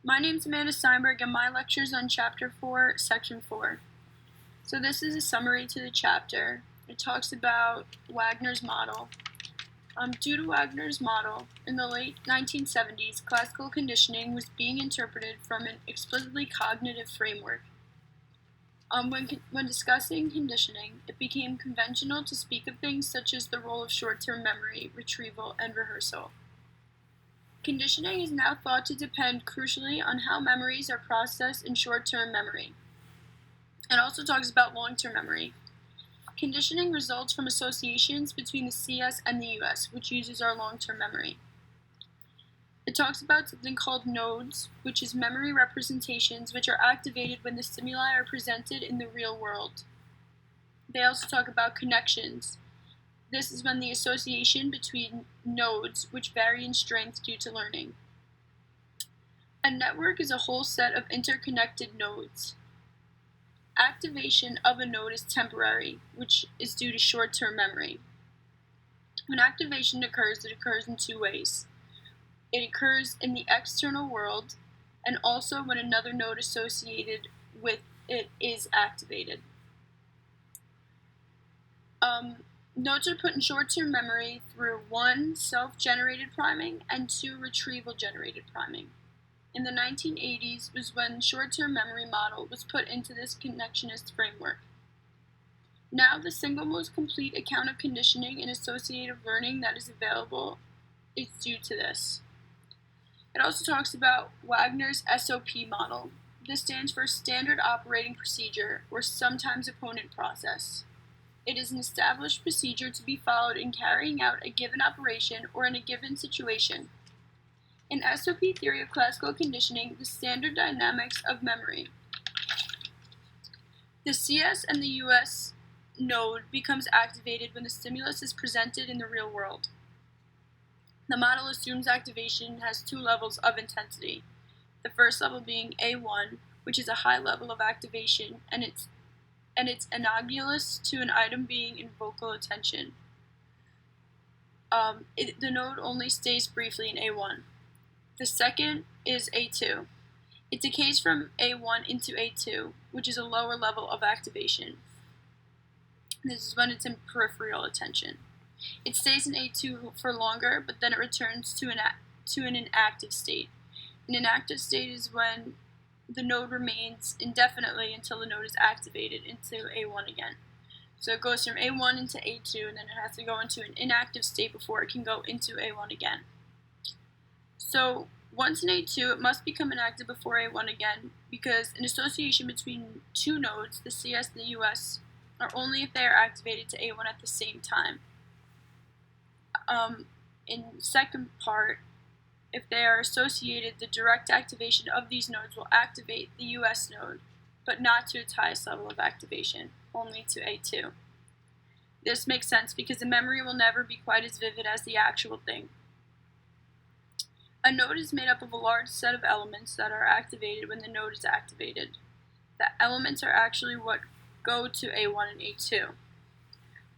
My name's Amanda Steinberg, and my lecture is on Chapter 4, Section 4. So this is a summary to the chapter. It talks about Wagner's model. Due to Wagner's model, in the late 1970s, classical conditioning was being interpreted from an explicitly cognitive framework. When discussing conditioning, it became conventional to speak of things such as the role of short-term memory, retrieval, and rehearsal. Conditioning is now thought to depend crucially on how memories are processed in short-term memory. It also talks about long-term memory. Conditioning results from associations between the CS and the US, which uses our long-term memory. It talks about something called nodes, which is memory representations which are activated when the stimuli are presented in the real world. They also talk about connections. This is when the association between nodes, which vary in strength due to learning. A network is a whole set of interconnected nodes. Activation of a node is temporary, which is due to short-term memory. When activation occurs, it occurs in two ways. It occurs in the external world, and also when another node associated with it is activated. Nodes are put in short-term memory through 1. Self-generated priming, and 2. Retrieval-generated priming. In the 1980s was when short-term memory model was put into this connectionist framework. Now the single most complete account of conditioning and associative learning that is available is due to this. It also talks about Wagner's SOP model. This stands for Standard Operating Procedure, or sometimes Opponent Process. It is an established procedure to be followed in carrying out a given operation or in a given situation. In SOP theory of classical conditioning, the standard dynamics of memory. The CS and the US node becomes activated when the stimulus is presented in the real world. The model assumes activation has 2 levels of intensity. The first level being A1, which is a high level of activation, and it's analogous to an item being in focal attention. The node only stays briefly in A1. The second is A2. It decays from A1 into A2, which is a lower level of activation. This is when it's in peripheral attention. It stays in A2 for longer, but then it returns to an inactive state. An inactive state is when the node remains indefinitely until the node is activated into A1 again. So it goes from A1 into A2, and then it has to go into an inactive state before it can go into A1 again. So once in A2, it must become inactive before A1 again, because an association between 2 nodes, the CS and the US, are only if they are activated to A1 at the same time. In the second part, if they are associated, the direct activation of these nodes will activate the US node, but not to its highest level of activation, only to A2. This makes sense because the memory will never be quite as vivid as the actual thing. A node is made up of a large set of elements that are activated when the node is activated. The elements are actually what go to A1 and A2.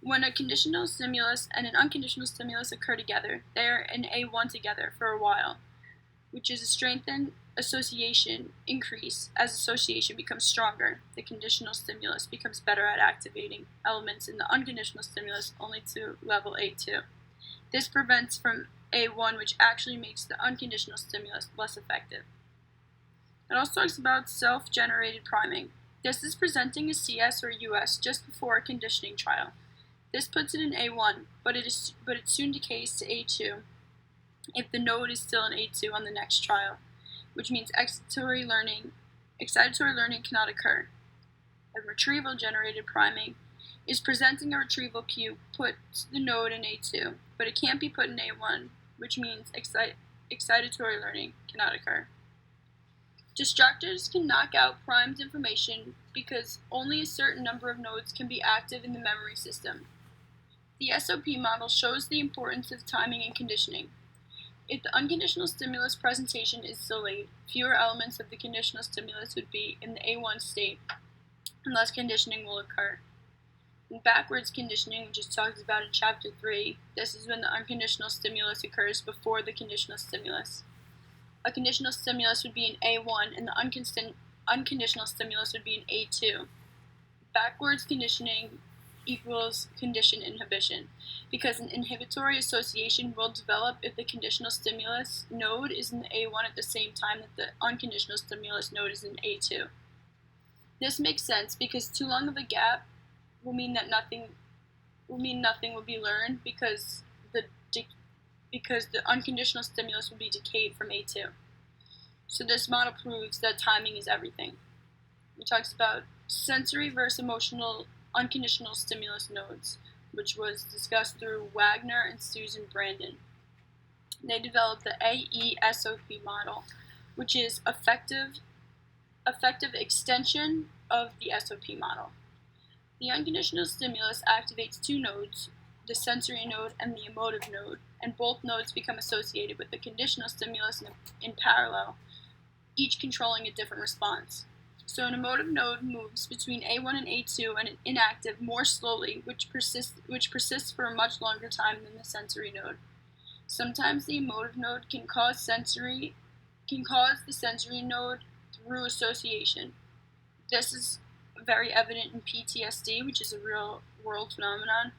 When a conditional stimulus and an unconditional stimulus occur together, they are in A1 together for a while, which is a strengthened association increase. As association becomes stronger, the conditional stimulus becomes better at activating elements in the unconditional stimulus only to level A2. This prevents from A1, which actually makes the unconditional stimulus less effective. It also talks about self-generated priming. This is presenting a CS or US just before a conditioning trial. This puts it in A1, but it soon decays to A2 if the node is still in A2 on the next trial, which means excitatory learning cannot occur. And retrieval-generated priming is presenting a retrieval cue puts the node in A2, but it can't be put in A1, which means excitatory learning cannot occur. Distractors can knock out primed information because only a certain number of nodes can be active in the memory system. The SOP model shows the importance of timing and conditioning. If the unconditional stimulus presentation is delayed, fewer elements of the conditional stimulus would be in the A1 state, and less conditioning will occur. In backwards conditioning, which is talked about in Chapter 3, this is when the unconditional stimulus occurs before the conditional stimulus. a conditional stimulus would be an A1 and the unconditional stimulus would be an A2. Backwards conditioning equals conditioned inhibition, because an inhibitory association will develop if the conditional stimulus node is in the A1 at the same time that the unconditional stimulus node is in A2. This makes sense because too long of a gap will mean nothing will be learned because the unconditional stimulus will be decayed from A2. So this model proves that timing is everything. It talks about sensory versus emotional unconditional stimulus nodes, which was discussed through Wagner and Susan Brandon. They developed the AESOP model, which is effective extension of the SOP model. The unconditional stimulus activates two nodes, the sensory node and the emotive node, and both nodes become associated with the conditional stimulus in parallel, each controlling a different response. So an emotive node moves between A1 and A2 and an inactive more slowly, which persists for a much longer time than the sensory node. Sometimes the emotive node can cause the sensory node through association. This is very evident in PTSD, which is a real-world phenomenon.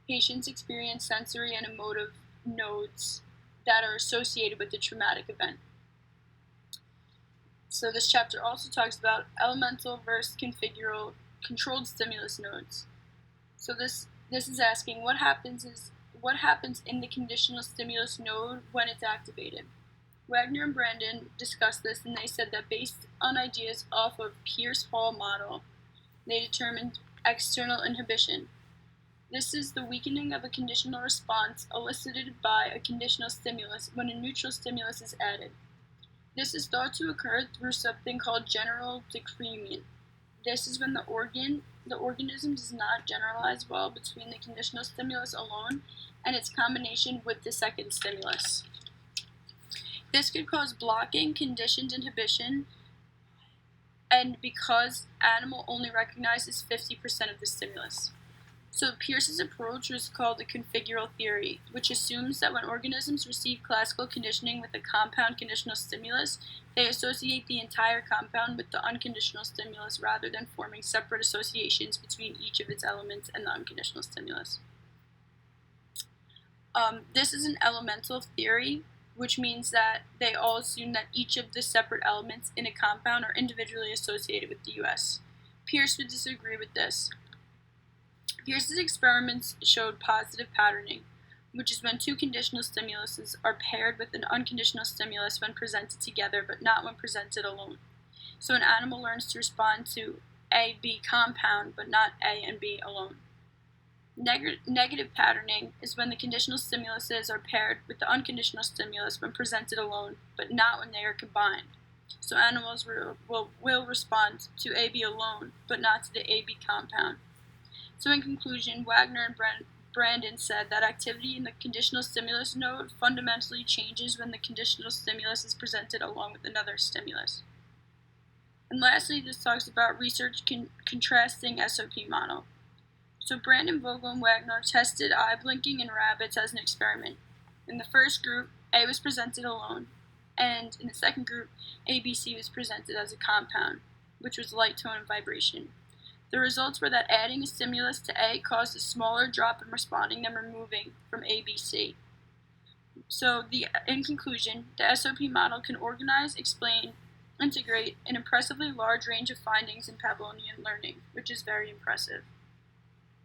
Patients experience sensory and emotive nodes that are associated with the traumatic event. So this chapter also talks about elemental versus configural controlled stimulus nodes. So this is asking what happens in the conditional stimulus node when it's activated. Wagner and Brandon discussed this, and they said that based on ideas off of Peirce-Hall model, they determined external inhibition. This is the weakening of a conditional response elicited by a conditional stimulus when a neutral stimulus is added. This is thought to occur through something called general decrement. This is when the organism does not generalize well between the conditional stimulus alone and its combination with the second stimulus. This could cause blocking, conditioned inhibition, and because animal only recognizes 50% of the stimulus. So Peirce's approach was called the configural theory, which assumes that when organisms receive classical conditioning with a compound conditional stimulus, they associate the entire compound with the unconditional stimulus rather than forming separate associations between each of its elements and the unconditional stimulus. This is an elemental theory, which means that they all assume that each of the separate elements in a compound are individually associated with the US. Peirce would disagree with this. Peirce's experiments showed positive patterning, which is when two conditional stimuluses are paired with an unconditional stimulus when presented together, but not when presented alone. So an animal learns to respond to A-B compound, but not A and B alone. Negative patterning is when the conditional stimuluses are paired with the unconditional stimulus when presented alone, but not when they are combined. So animals will respond to AB alone, but not to the AB compound. So in conclusion, Wagner and Brandon said that activity in the conditional stimulus node fundamentally changes when the conditional stimulus is presented along with another stimulus. And lastly, this talks about research contrasting SOP model. So Brandon, Vogel, and Wagner tested eye blinking in rabbits as an experiment. In the first group, A was presented alone, and in the second group, ABC was presented as a compound, which was light, tone, and vibration. The results were that adding a stimulus to A caused a smaller drop in responding than removing from ABC. So in conclusion, the SOP model can organize, explain, integrate an impressively large range of findings in Pavlovian learning, which is very impressive.